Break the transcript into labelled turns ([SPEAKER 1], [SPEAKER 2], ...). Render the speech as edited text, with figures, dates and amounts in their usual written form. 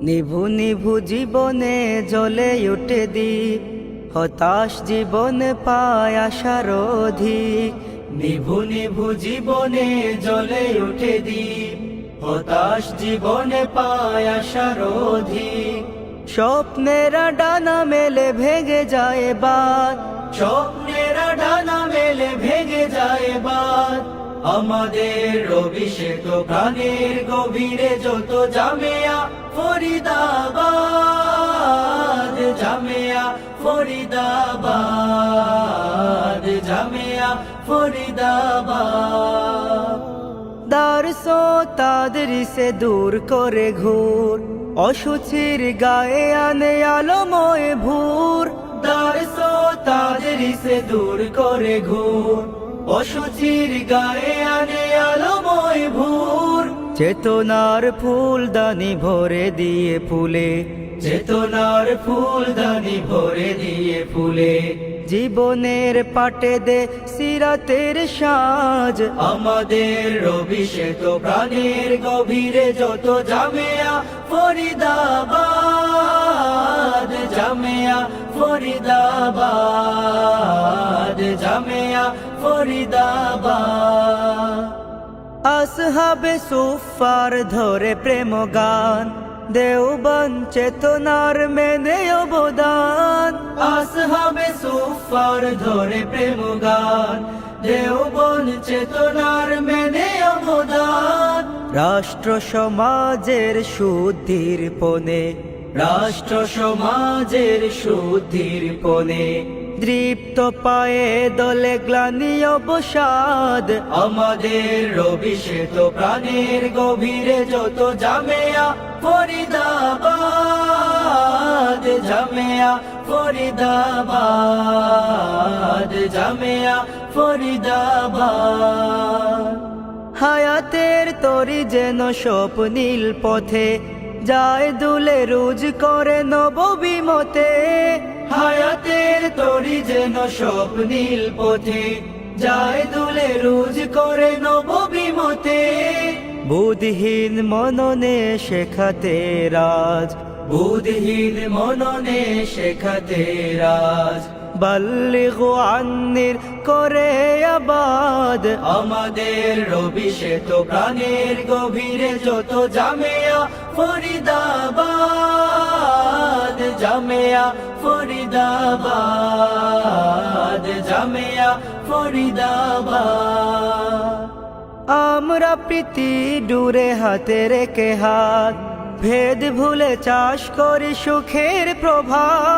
[SPEAKER 1] নিভু নিভু জীবনে জ্বলে ওঠে দ্বীপ, হতাশ জীবনে পায় আশার অধিক। নিভু নিভু জীবনে জ্বলে ওঠে দ্বীপ, হতাশ জীবনে পায় আশার অধিক। স্বপ্নেরা ডানা মেলে ভেঙে যায় বাদ, স্বপ্নেরা ডানা মেলে ভেঙে যায় বাদ। আমাদের অভিষেক প্রাণের গভীরে যত জামেয়া ফরিদাবাদ, জামেয়া ফরিদাবাদ, জামেয়া ফরিদাবাদ। দারসো তাদরিসে দূর করে ঘুর, অসুচির গায়ে আনে আলোময় ভোর। দারসো তাদরিসে দূর করে ঘুর, অসুচির গায়ে আনে আলোময় ভোর। চেতনার ফুলদানি ভরে দিয়ে ফুলে, চেতনার ফুলদানি ভরে দিয়ে ফুলে। জীবনের পাটে দে সিরাতের সাজ, আমাদের অভিষেক প্রাণের গভীরে যত জামেয়া ফরিদাবাদ, জামেয়া ফরিদাবাদ, জামেয়া ফরিদাবাদ। আসহাবে সুফার ধরে প্রেম গান, দেওবন্দ চেতনার মেনে অবদান। আসহাবে সুফার ধরে প্রেম গান, দেওবন্দ চেতনার মেনে অবদান। রাষ্ট্র সমাজের শুদ্ধির পনে, রাষ্ট্র সমাজের শুদ্ধির পনে। দৃপ্ত পায়ে দলে গ্লানি অবসাদ, আমাদের অভিষেক প্রাণের গভীরে যত জামেয়া ফরিদাবাদ, জামেয়া ফরিদাবাদ, জামেয়া ফরিদাবাদ। হায়াতের তরি যেন স্বপ্নীল পথে, যায় দুলে রুজ করে নববিমতে। হায়াতের তরি যেন স্বপ্নীল পথে, যায় দুলে রুজ করে নববিমতে। বুদ্ধিহীন মননে শেখাতে রাজ, বুদ্ধিহীন মননে শেখাতে রাজ। বাল্লিগু আন্নির করে আবাদ, আমাদের অভিষেক প্রাণের গভীরে যত জামেয়া ফরিদাবাদ, জামেয়া ফরিদাবাদ, জামেয়া ফরিদাবাদ। আমরা প্রীতি ডুরে হাতে রেখে হাত, ভেদ ভুলে চাষ করি সুখের প্রভাত।